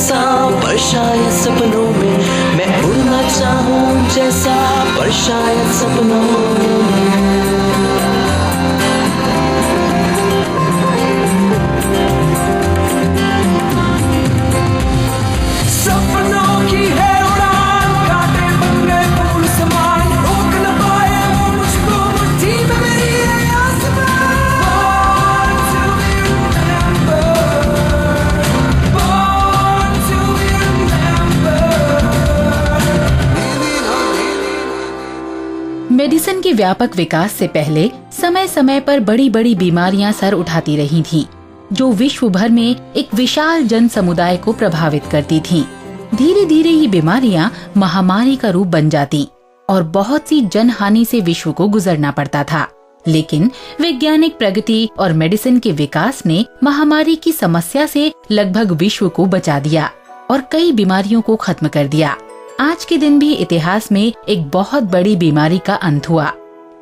जैसा, पर शायद सपनों में मैं उड़ना चाहूं जैसा, पर शायद सपनों में। मेडिसिन के व्यापक विकास से पहले समय समय पर बड़ी बड़ी बीमारियां सर उठाती रही थीं, जो विश्व भर में एक विशाल जन समुदाय को प्रभावित करती थीं। धीरे धीरे ये बीमारियां महामारी का रूप बन जाती और बहुत सी जन हानि से विश्व को गुजरना पड़ता था। लेकिन वैज्ञानिक प्रगति और मेडिसिन के विकास ने महामारी की समस्या से लगभग विश्व को बचा दिया और कई बीमारियों को खत्म कर दिया। आज के दिन भी इतिहास में एक बहुत बड़ी बीमारी का अंत हुआ।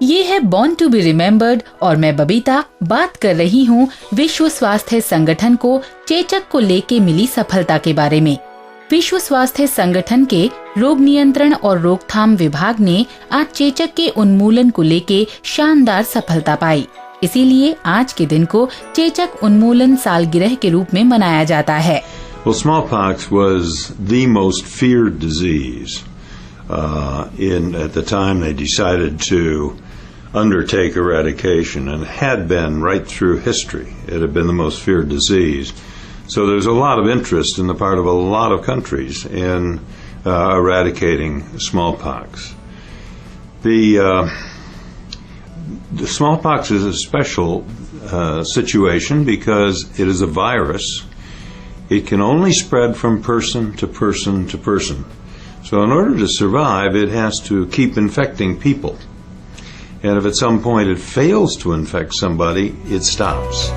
ये है बॉर्न टू बी रिमेम्बर्ड और मैं बबीता बात कर रही हूँ विश्व स्वास्थ्य संगठन को चेचक को लेके मिली सफलता के बारे में। विश्व स्वास्थ्य संगठन के रोग नियंत्रण और रोकथाम विभाग ने आज चेचक के उन्मूलन को लेके शानदार सफलता पाई। इसीलिए आज के दिन को चेचक उन्मूलन सालगिरह के रूप में मनाया जाता है। Well, smallpox was the most feared disease at the time they decided to undertake eradication, and had been right through history. It had been the most feared disease. So there's a lot of interest in the part of a lot of countries in eradicating smallpox. The smallpox is a special situation because it is a virus. It can only spread from person to person to person. So in order to survive, it has to keep infecting people. And if at some point it fails to infect somebody, it stops.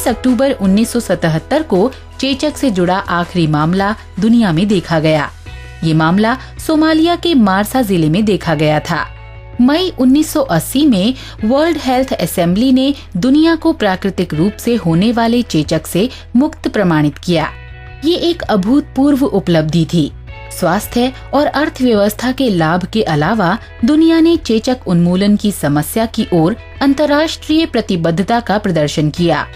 अक्टूबर 1977 को चेचक से जुड़ा आखिरी मामला दुनिया में देखा गया। ये मामला सोमालिया के मारसा जिले में देखा गया था। मई 1980 में वर्ल्ड हेल्थ असेंबली ने दुनिया को प्राकृतिक रूप से होने वाले चेचक से मुक्त प्रमाणित किया। ये एक अभूतपूर्व उपलब्धि थी। स्वास्थ्य और अर्थव्यवस्था के लाभ के अलावा दुनिया ने चेचक उन्मूलन की समस्या की ओर अंतर्राष्ट्रीय प्रतिबद्धता का प्रदर्शन किया,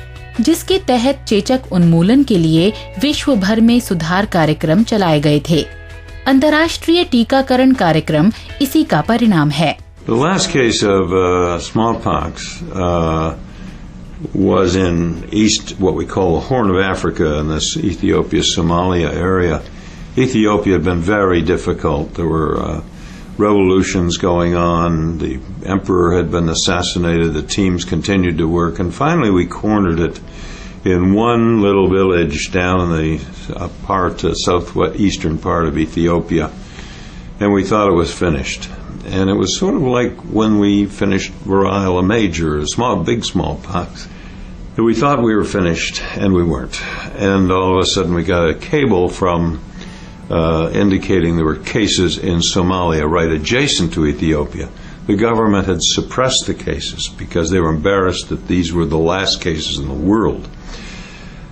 जिसके तहत चेचक उन्मूलन के लिए विश्व भर में सुधार कार्यक्रम चलाए गए थे। अंतर्राष्ट्रीय टीकाकरण कार्यक्रम इसी का परिणाम है। The last case of smallpox was in what we call the Horn of Africa, in this Ethiopia-Somalia area. Ethiopia had been very difficult. There were revolutions going on. The emperor had been assassinated. The teams continued to work, and finally we cornered it in one little village down in the southeastern part of Ethiopia, and we thought it was finished. And it was sort of like when we finished variola major, big smallpox. We thought we were finished, and we weren't. And all of a sudden we got a cable from indicating there were cases in Somalia right adjacent to Ethiopia. The government had suppressed the cases because they were embarrassed that these were the last cases in the world.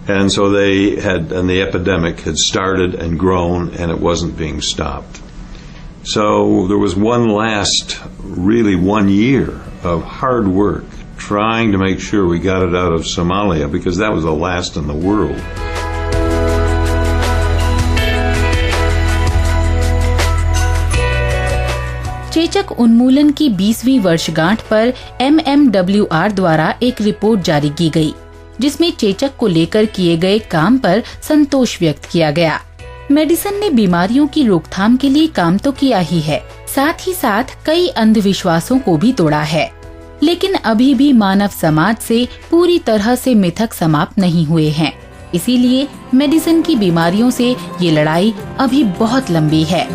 And so and the epidemic had started and grown, and it wasn't being stopped. So there was one year of hard work trying to make sure we got it out of Somalia, because that was the last in the world. चेचक उन्मूलन की 20वीं वर्षगांठ पर MMWR द्वारा एक report जारी की गई, जिसमें चेचक को लेकर किए गए काम पर संतोष व्यक्त किया गया। मेडिसिन ने बीमारियों की रोकथाम के लिए काम तो किया ही है, साथ ही साथ कई अंधविश्वासों को भी तोड़ा है, लेकिन अभी भी मानव समाज से पूरी तरह से मिथक समाप्त नहीं हुए हैं। इसीलिए मेडिसिन की बीमारियों से ये लड़ाई अभी बहुत लंबी है।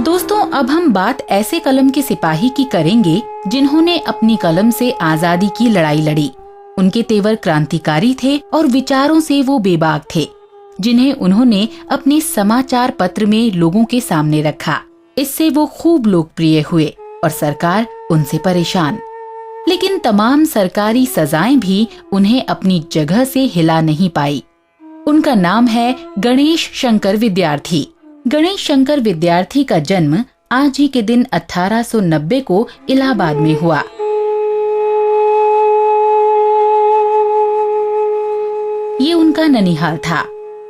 दोस्तों, अब हम बात ऐसे कलम के सिपाही की करेंगे जिन्होंने अपनी कलम से आजादी की लड़ाई लड़ी। उनके तेवर क्रांतिकारी थे और विचारों से वो बेबाक थे, जिन्हें उन्होंने अपने समाचार पत्र में लोगों के सामने रखा। इससे वो खूब लोकप्रिय हुए और सरकार उनसे परेशान। लेकिन तमाम सरकारी सजाएं भी उन्हें अपनी जगह से हिला नहीं पाई। उनका नाम है गणेश शंकर विद्यार्थी। गणेश शंकर विद्यार्थी का जन्म आज ही के दिन 1890 को इलाहाबाद में हुआ। ये उनका ननिहाल था।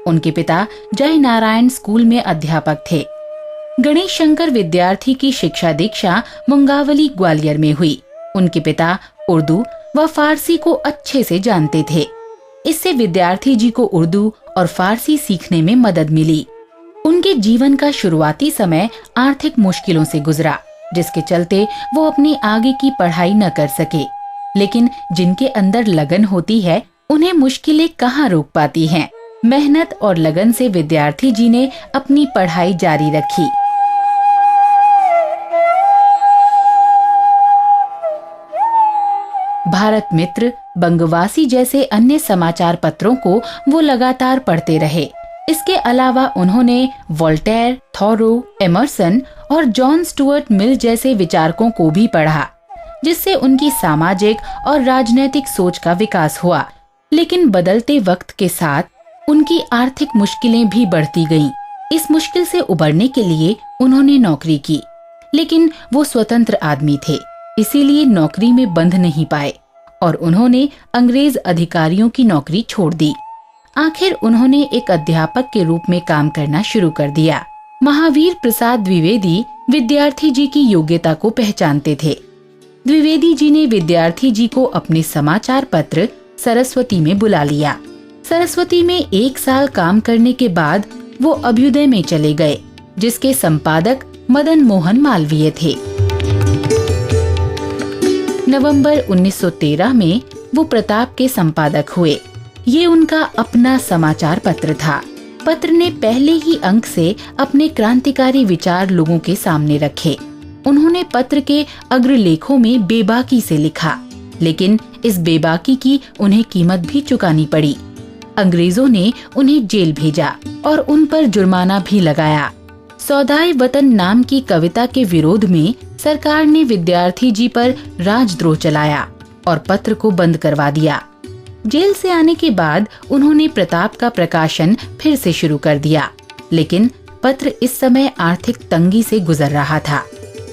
उनके पिता जय नारायण स्कूल में अध्यापक थे। गणेश शंकर विद्यार्थी की शिक्षा दीक्षा मुंगावली ग्वालियर में हुई। उनके पिता उर्दू व फारसी को अच्छे से जानते थे। इससे विद्यार्थी जी को उर्दू और फारसी सीखने में मदद मिली। उनके जीवन का शुरुआती समय आर्थिक मुश्किलों से गुजरा, जिसके चलते वो अपनी आगे की पढ़ाई न कर सके। लेकिन जिनके अंदर लगन होती है, उन्हें मुश्किलें कहाँ रोक पाती हैं। मेहनत और लगन से विद्यार्थी जी ने अपनी पढ़ाई जारी रखी। भारत मित्र, बंगवासी जैसे अन्य समाचार पत्रों को वो लगातार पढ़ते रहे। इसके अलावा उन्होंने वोल्टेयर, थॉरो, एमर्सन और जॉन स्टुअर्ट मिल जैसे विचारकों को भी पढ़ा, जिससे उनकी सामाजिक और राजनैतिक सोच का विकास हुआ। लेकिन बदलते वक्त के साथ उनकी आर्थिक मुश्किलें भी बढ़ती गईं। इस मुश्किल से उबरने के लिए उन्होंने नौकरी की, लेकिन वो स्वतंत्र आदमी थे, इसीलिए नौकरी में बंध नहीं पाए और उन्होंने अंग्रेज अधिकारियों की नौकरी छोड़ दी। आखिर उन्होंने एक अध्यापक के रूप में काम करना शुरू कर दिया। महावीर प्रसाद द्विवेदी विद्यार्थी जी की योग्यता को पहचानते थे। द्विवेदी जी ने विद्यार्थी जी को अपने समाचार पत्र सरस्वती में बुला लिया। सरस्वती में 1 साल काम करने के बाद वो अभ्युदय में चले गए, जिसके संपादक मदन मोहन मालवीय थे। नवंबर 1913 में वो प्रताप के संपादक हुए। ये उनका अपना समाचार पत्र था। पत्र ने पहले ही अंक से अपने क्रांतिकारी विचार लोगों के सामने रखे। उन्होंने पत्र के अग्रलेखों में बेबाकी से लिखा, लेकिन इस बेबाकी की उन्हें कीमत भी चुकानी पड़ी। अंग्रेजों ने उन्हें जेल भेजा और उन पर जुर्माना भी लगाया। सौदाए वतन नाम की कविता के विरोध में सरकार ने विद्यार्थी जी पर राजद्रोह चलाया और पत्र को बंद करवा दिया। जेल से आने के बाद उन्होंने प्रताप का प्रकाशन फिर से शुरू कर दिया, लेकिन पत्र इस समय आर्थिक तंगी से गुजर रहा था।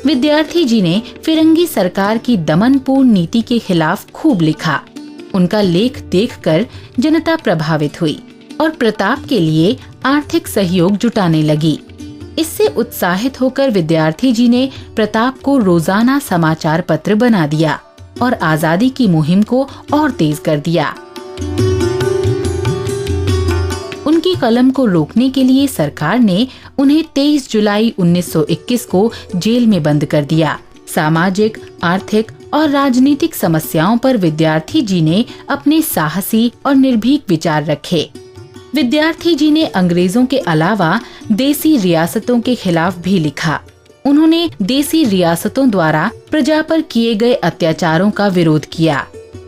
विद्यार्थी जी ने फिरंगी सरकार की दमनपूर्ण नीति के खिलाफ खूब लिखा। उनका लेख देखकर जनता प्रभावित हुई और प्रताप के लिए आर्थिक सहयोग जुटाने लगी। इससे उत्साहित होकर विद्यार्थी जी ने प्रताप को रोजाना समाचार पत्र बना दिया और आजादी की मुहिम को और तेज कर दिया। उनकी कलम को रोकने के लिए सरकार ने उन्हें 23 जुलाई 1921 को जेल में बंद कर दिया। सामाजिक, आर्थिक और राजनीतिक समस्याओं पर विद्यार्थी जी ने अपने साहसी और निर्भीक विचार रखे। विद्यार्थी जी ने अंग्रेजों के अलावा देसी रियासतों के खिलाफ भी लिखा। उन्होंने देसी रियासतों द्वारा प्रजा पर किए गए अत्याचारों का विरोध किया।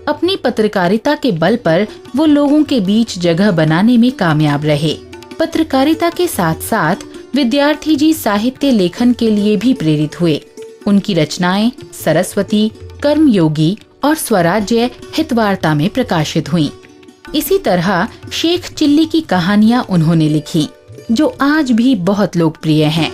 अपनी पत्रकारिता के बल पर वो लोगों के बीच जगह बनाने में कामयाब रहे। पत्रकारिता के साथ साथ विद्यार्थी जी साहित्य लेखन के लिए भी प्रेरित हुए। उनकी रचनाएं सरस्वती, कर्मयोगी और स्वराज्य हितवार्ता में प्रकाशित हुईं। इसी तरह शेख चिल्ली की कहानियां उन्होंने लिखी, जो आज भी बहुत लोकप्रिय हैं।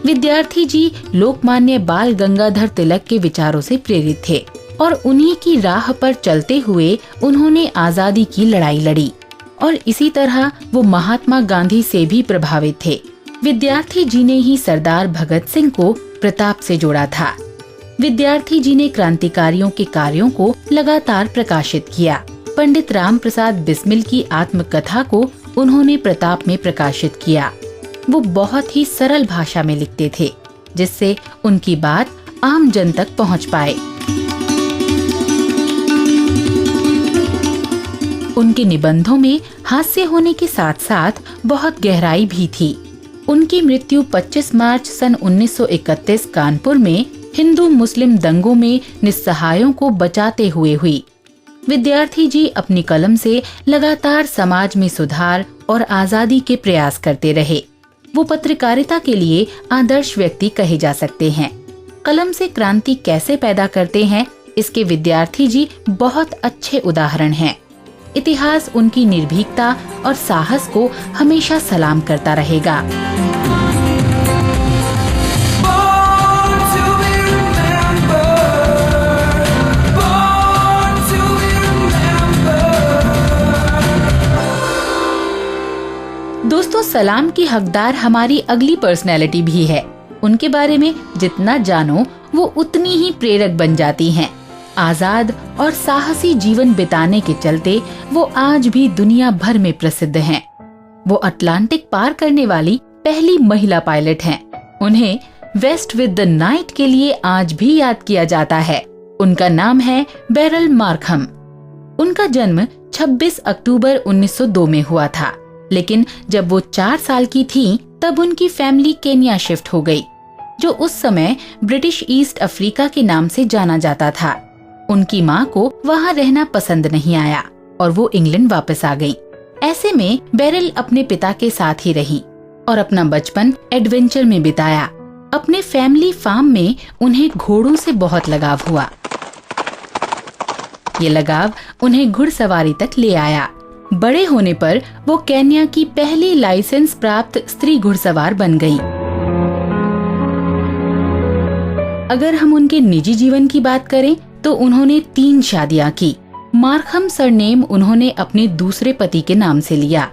विद्यार्थी जी लोकमान्य बाल गंगाधर तिलक के विचारों से प्रेरित थे और उन्हीं की राह पर चलते हुए उन्होंने आजादी की लड़ाई लड़ी और इसी तरह वो महात्मा गांधी से भी प्रभावित थे। विद्यार्थी जी ने ही सरदार भगत सिंह को प्रताप से जोड़ा था। विद्यार्थी जी ने क्रांतिकारियों के कार्यों को लगातार प्रकाशित किया। पंडित राम प्रसाद बिस्मिल की आत्मकथा को उन्होंने प्रताप में प्रकाशित किया। वो बहुत ही सरल भाषा में लिखते थे, जिससे उनकी बात आम जन तक पहुंच पाए। उनके निबंधों में हास्य होने के साथ साथ बहुत गहराई भी थी। उनकी मृत्यु 25 मार्च सन 1931 कानपुर में हिंदू मुस्लिम दंगों में निस्सहायों को बचाते हुए हुई। विद्यार्थी जी अपनी कलम से लगातार समाज में सुधार और आजादी के प्रयास करते रहे। वो पत्रकारिता के लिए आदर्श व्यक्ति कहे जा सकते हैं। कलम से क्रांति कैसे पैदा करते हैं, इसके विद्यार्थी जी बहुत अच्छे उदाहरण हैं। इतिहास उनकी निर्भीकता और साहस को हमेशा सलाम करता रहेगा। दोस्तों, सलाम की हकदार हमारी अगली पर्सनैलिटी भी है। उनके बारे में जितना जानो वो उतनी ही प्रेरक बन जाती हैं। आजाद और साहसी जीवन बिताने के चलते वो आज भी दुनिया भर में प्रसिद्ध हैं। वो अटलांटिक पार करने वाली पहली महिला पायलट हैं। उन्हें वेस्ट विद द नाइट के लिए आज भी याद किया जाता है। उनका नाम है बेरिल मार्खम। उनका जन्म 26 अक्टूबर 1902 में हुआ था, लेकिन जब वो 4 साल की थीं, तब उनकी फैमिली केन्या शिफ्ट हो गई, जो उस समय ब्रिटिश ईस्ट अफ्रीका के नाम से जाना जाता था। उनकी माँ को वहाँ रहना पसंद नहीं आया और वो इंग्लैंड वापस आ गई। ऐसे में बेरिल अपने पिता के साथ ही रही और अपना बचपन एडवेंचर में बिताया। अपने फैमिली फार्म में उन्हें घोड़ों से बहुत लगाव हुआ। ये लगाव उन्हें घुड़सवारी तक ले आया। बड़े होने पर वो केन्या की पहली लाइसेंस प्राप्त स्त्री घुड़सवार बन गईं। अगर हम उनके निजी जीवन की बात करें तो उन्होंने 3 शादियां की। मार्खम सरनेम उन्होंने अपने दूसरे पति के नाम से लिया।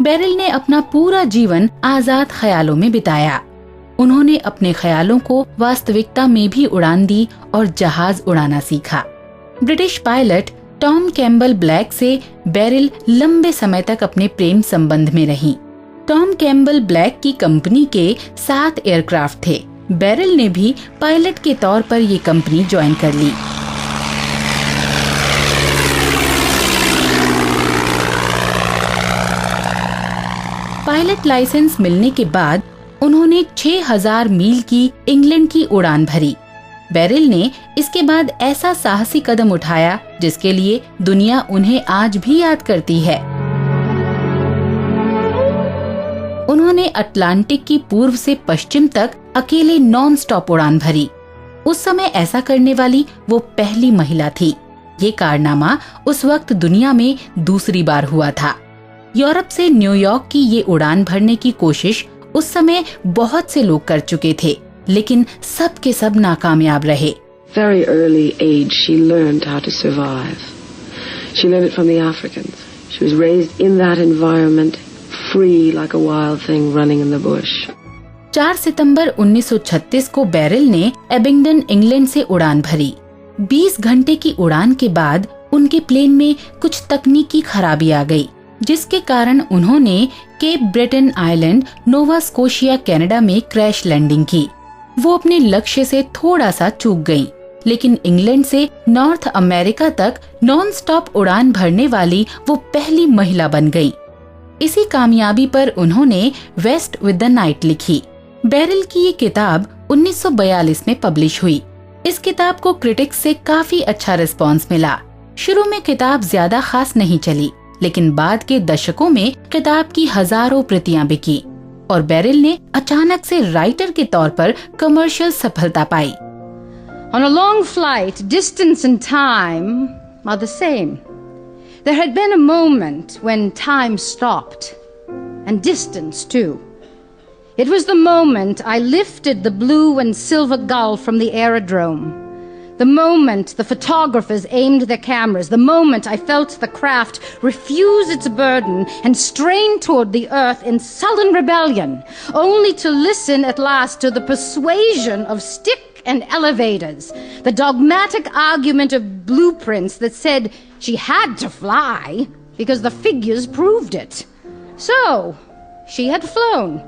बेरिल ने अपना पूरा जीवन आजाद ख्यालों में बिताया। उन्होंने अपने ख्यालों को वास्तविकता में भी उड़ान दी और जहाज उड़ाना सीखा। British pilot Tom Campbell black से बेरिल लंबे समय तक अपने प्रेम संबंध में रही। टॉम कैम्बल ब्लैक की कंपनी के 7 एयरक्राफ्ट थे। बेरिल ने भी पायलट के तौर पर ये कंपनी ज्वाइन कर ली। पायलट लाइसेंस मिलने के बाद उन्होंने 6000 मील की इंग्लैंड की उड़ान भरी। बेरिल ने इसके बाद ऐसा साहसी कदम उठाया जिसके लिए दुनिया उन्हें आज भी याद करती है। उन्होंने अटलांटिक की पूर्व से पश्चिम तक अकेले नॉन स्टॉप उड़ान भरी। उस समय ऐसा करने वाली वो पहली महिला थी। ये कारनामा उस वक्त दुनिया में दूसरी बार हुआ था। यूरोप से न्यूयॉर्क की ये उड़ान भरने की कोशिश उस समय बहुत से लोग कर चुके थे, लेकिन सब के सब नाकामयाब रहे। Very early age, she learned how to survive. She learned it from the Africans. She was raised in that environment, free like a wild thing running in the bush. 4 सितंबर 1936 को बेरिल ने एबिंगडन, इंग्लैंड से उड़ान भरी। 20 घंटे की उड़ान के बाद उनके प्लेन में कुछ तकनीकी खराबी आ गई, जिसके कारण उन्होंने Cape Breton Island, Nova Scotia, Canada में क्रैश लैंडिंग की। वो अपने लक्ष्य से थोड़ा सा चूक गईं, लेकिन इंग्लैंड से नॉर्थ अमेरिका तक नॉन स्टॉप उड़ान भरने वाली वो पहली महिला बन गईं। इसी कामयाबी पर उन्होंने वेस्ट विद द नाइट लिखी। बेरिल की ये किताब 1942 में पब्लिश हुई। इस किताब को क्रिटिक्स से काफी अच्छा रिस्पांस मिला। शुरू में किताब ज्यादा खास नहीं चली, लेकिन बाद के दशकों में किताब की हजारों प्रतियां बिकी और बेरिल ने अचानक से राइटर के तौर पर कमर्शियल सफलता पाई। On a long flight, distance and time are the same. There had been a moment when time stopped, and distance too. It was the moment I lifted the blue and silver gull from the aerodrome. The moment the photographers aimed their cameras, the moment I felt the craft refuse its burden and strain toward the earth in sullen rebellion, only to listen at last to the persuasion of stick and elevators, the dogmatic argument of blueprints that said she had to fly because the figures proved it. So, she had flown.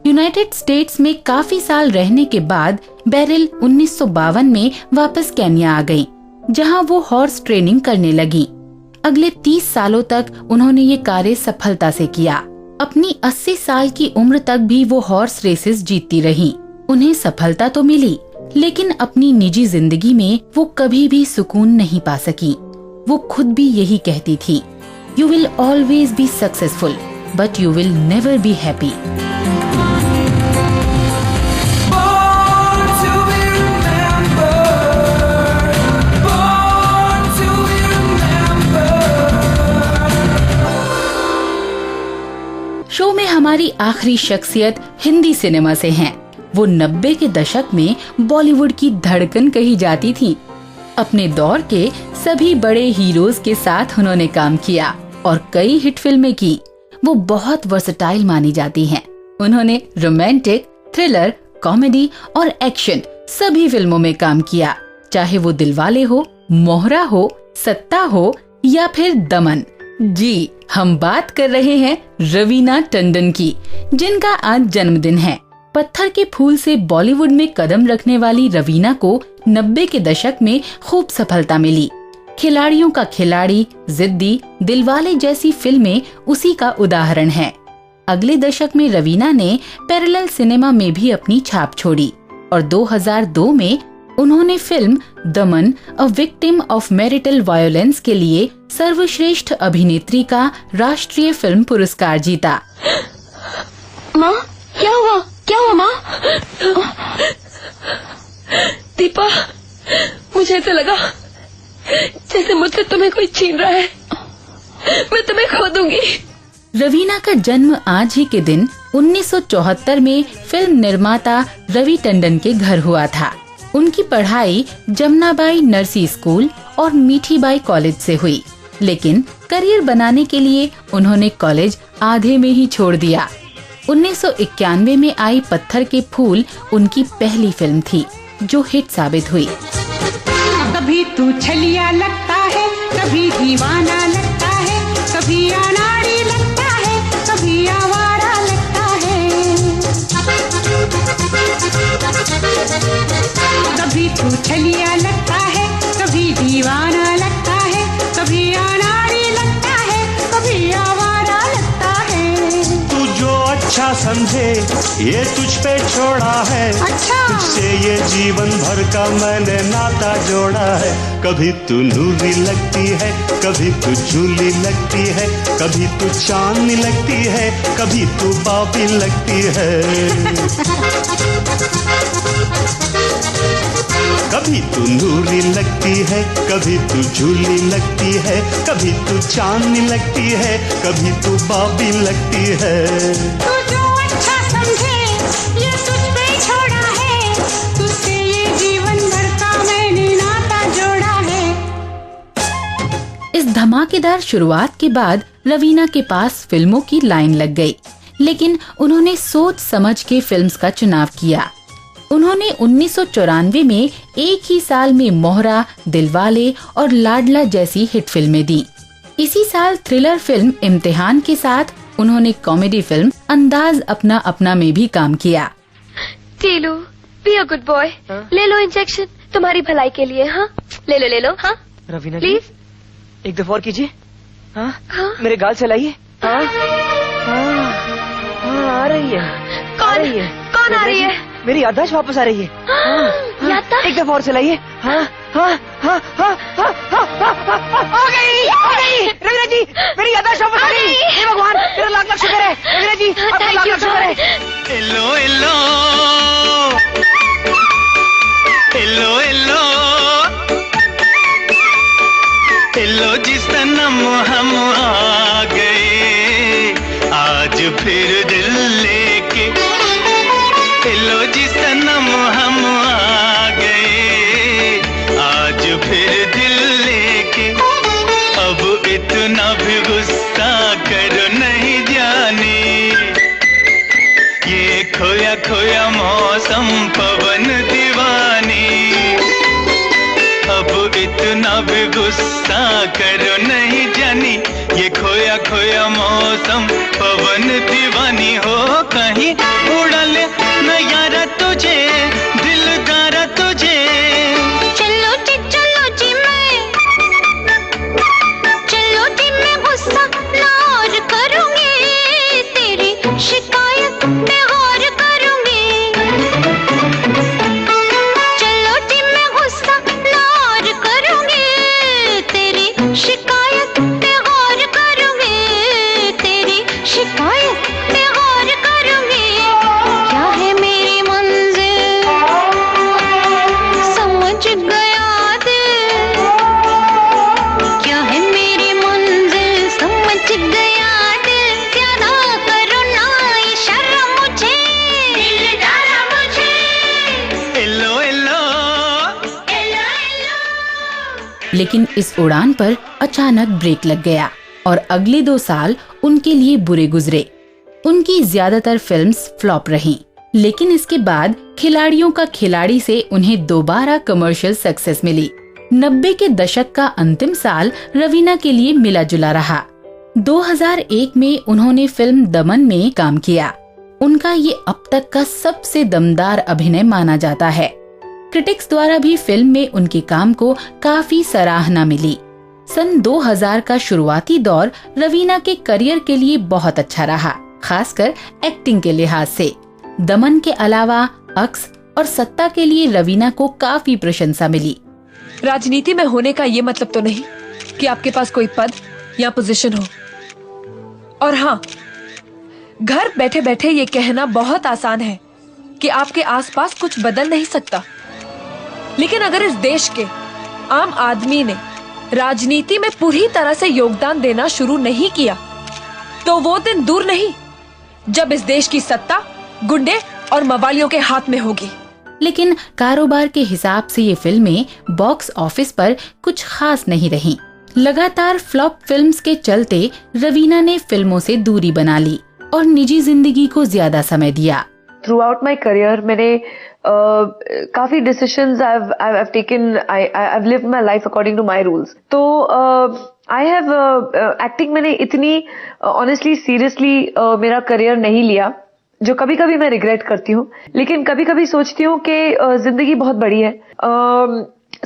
United states में काफी साल रहने के बाद beryl 1952 में वापस Kenya आ गई, जहां वो हॉर्स ट्रेनिंग करने लगी। अगले 30 सालों तक उन्होंने ये कार्य सफलता से किया। अपनी 80 साल की उम्र तक भी वो हॉर्स रेसेस जीतती रहीं। उन्हें सफलता तो मिली, लेकिन अपनी निजी जिंदगी में वो कभी भी सुकून नहीं पा सकी। वो खुद भी यही कहती थी, you will always be successful but you will never be happy. Show में हमारी आखिरी शख्सियत हिंदी सिनेमा से हैं। वो 90 के दशक में बॉलीवुड की धड़कन कही जाती थी। अपने दौर के सभी बड़े हीरोज के साथ उन्होंने काम किया और कई हिट फिल्में की। वो बहुत वर्सेटाइल मानी जाती हैं। उन्होंने रोमांटिक, थ्रिलर, कॉमेडी और एक्शन सभी फिल्मों में काम किया, चाहे वो दिलवाले हो, मोहरा हो, सत्ता हो या फिर दमन। जी, हम बात कर रहे हैं रवीना टंडन की, जिनका आज जन्मदिन है। पत्थर के फूल से बॉलीवुड में कदम रखने वाली रवीना को 90 के दशक में खूब सफलता मिली। खिलाड़ियों का खिलाड़ी, जिद्दी, दिलवाले जैसी फिल्में उसी का उदाहरण हैं। अगले दशक में रवीना ने पैरेलल सिनेमा में भी अपनी छाप छोड़ी और 2002 में उन्होंने film Daman, a victim of marital violence के लिए सर्वश्रेष्ठ अभिनेत्री का राष्ट्रीय फिल्म पुरस्कार जीता। माँ, क्या हुआ? क्या हुआ माँ? दीपा, मुझे ऐसे लगा जैसे मुझसे तुम्हें कोई छीन रहा है। मैं तुम्हें खो दूंगी। रवीना का जन्म आज ही के दिन 1974 में फिल्म निर्माता रवि टंडन के घर हुआ था। उनकी पढ़ाई जमनाबाई नरसी स्कूल और मीठीबाई कॉलेज से हुई, लेकिन करियर बनाने के लिए उन्होंने कॉलेज आधे में ही छोड़ दिया। 1991 में आई पत्थर के फूल उनकी पहली फिल्म थी, जो हिट साबित हुई। कभी तू छलिया लगता है, कभी दीवाना लगता है, कभी अनाड़ी लगता है, कभी आवारा लगता है। कभी तू छलिया लगता है, कभी दीवाना लगता है, कभी अनाड़ी लगता है, कभी आवारा लगता है। तू जो अच्छा समझे ये तुझ पे छोड़ा है। अच्छा। तुझसे ये जीवन भर का मैंने नाता जोड़ा है। कभी तू नूरी लगती है, कभी तू झूली लगती है, कभी तू चांदनी लगती है, कभी तू बाबी लगती है। कभी तू नूरी लगती है, कभी तू झूली लगती है, कभी तू चांदनी लगती है, कभी तू बाबी लगती है। तू जो अच्छा समझे ये तुझ पे छोड़ा है, तुझसे ये जीवन भर का मैंने नाता जोड़ा है। इस धमाकेदार शुरुआत के बाद रवीना के पास फिल्मों की लाइन लग गई, लेकिन उन्होंने सोच समझ के फिल्म्स का चुनाव किया। उन्होंने 1994 में एक ही साल में मोहरा, दिलवाले और लाडला जैसी हिट फिल्में दी। इसी साल थ्रिलर फिल्म इम्तिहान के साथ उन्होंने कॉमेडी फिल्म अंदाज अपना अपना में भी काम किया। Teelu, be a good boy, ले लो इंजेक्शन, तुम्हारी भलाई के लिए। हाँ, ले लो। हाँ रवीना जी, प्लीज, एक दफा और कीजिए। हाँ, हाँ। मेरे गाल से लाइए। हाँ, हाँ, हाँ, आ रही है। कौन आ रही है? मेरी याददाश्त वापस आ रही है। याददाश्त? एक दफा और चलाइए। हाँ, हाँ, हाँ, हाँ, हाँ, हाँ, हाँ, हाँ, आ गई। रवीना जी, मेरी याददाश्त वापस आ गई। हे भगवान, तेरा लाख लाख शुक्र है। रवीना जी, आपका लाख लाख शुक्र है। Hello hello hello hello hello जी सनम, हम आ गए आज फिर दिल लेके। हेलो जी सनम, हम आ गए आज फिर दिल लेके। अब इतना भी गुस्सा करो नहीं जानी, ये खोया खोया मौसम पवन दीवानी। अब इतना भी गुस्सा करो नहीं जानी, ये खोया खोया मौसम पवन दीवानी। हो कहीं उड़ा ले न यारा तुझे, दिलदारा तुझे। चलो जी मैं गुस्सा ना और करूंगी, तेरी शिकायत मैं और करूंगी। हाय मैं गौर करूंगी क्या है मेरी मंजिल, समझ गया दिल क्या है मेरी मंजिल, समझ गया दिल, ज्यादा करो ना इशारा मुझे, दिल डाला मुझे, एलो एलो। लेकिन इस उड़ान पर अचानक ब्रेक लग गया और अगले 2 साल उनके लिए बुरे गुजरे। उनकी ज्यादातर फिल्म्स फ्लॉप रहीं, लेकिन इसके बाद खिलाड़ियों का खिलाड़ी से उन्हें दोबारा कमर्शियल सक्सेस मिली। 90 के दशक का अंतिम साल रवीना के लिए मिला जुला रहा। 2001 में उन्होंने फिल्म दमन में काम किया। उनका ये अब तक का सबसे दमदार अभिनय माना जाता है। क्रिटिक्स द्वारा भी फिल्म में उनके काम को काफी सराहना मिली। सन 2000 का शुरुआती दौर रवीना के करियर के लिए बहुत अच्छा रहा, खासकर एक्टिंग के लिहाज से। दमन के अलावा अक्स और सत्ता के लिए रवीना को काफी प्रशंसा मिली। राजनीति में होने का ये मतलब तो नहीं कि आपके पास कोई पद या पोजीशन हो। और हाँ, घर बैठे बैठे ये कहना बहुत आसान है कि आपके आसपास कुछ बदल नहीं सकता, लेकिन अगर इस देश के आम आदमी ने राजनीति में पूरी तरह से योगदान देना शुरू नहीं किया तो वो दिन दूर नहीं जब इस देश की सत्ता गुंडे और मवालियों के हाथ में होगी। लेकिन कारोबार के हिसाब से ये फिल्में बॉक्स ऑफिस पर कुछ खास नहीं रहीं। लगातार फ्लॉप फिल्म्स के चलते रवीना ने फिल्मों से दूरी बना ली और निजी जिंदगी को ज्यादा समय दिया। थ्रू आउट माई करियर मैंने काफी decisions I've taken, I've lived my life according to my rules. तो I have एक्टिंग मैंने इतनी ऑनेस्टली सीरियसली मेरा करियर नहीं लिया, जो कभी कभी मैं रिग्रेट करती हूँ, लेकिन कभी कभी सोचती हूँ कि जिंदगी बहुत बड़ी है।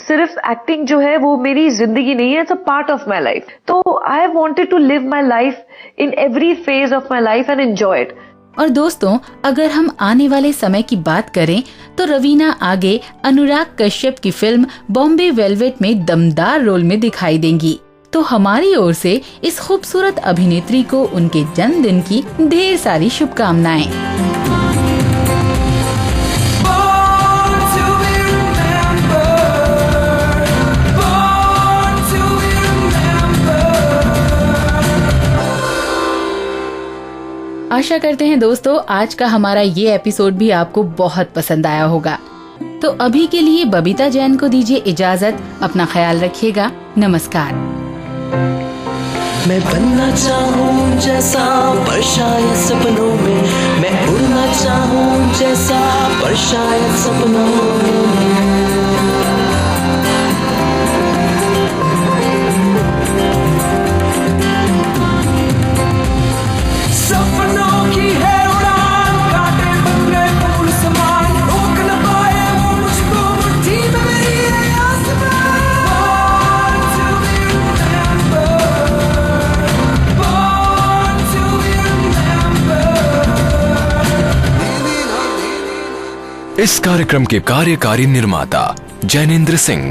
सिर्फ एक्टिंग जो है वो मेरी जिंदगी नहीं है, it's a part of my life. तो I have wanted to live my life in every phase of my life and enjoy it. और दोस्तों, अगर हम आने वाले समय की बात करें तो रवीना आगे अनुराग कश्यप की फिल्म बॉम्बे वेलवेट में दमदार रोल में दिखाई देंगी। तो हमारी ओर से इस खूबसूरत अभिनेत्री को उनके जन्मदिन की ढेर सारी शुभकामनाएं। आशा करते हैं दोस्तों आज का हमारा ये एपिसोड भी आपको बहुत पसंद आया होगा। तो अभी के लिए बबीता जैन को दीजिए इजाजत। अपना ख्याल रखिएगा। नमस्कार। मैं बनना चाहूँ जैसा पर शायद सपनों में, मैं उड़ना चाहूँ जैसा पर शायद सपनों में। इस कार्यक्रम के कार्यकारी निर्माता जैनेंद्र सिंह,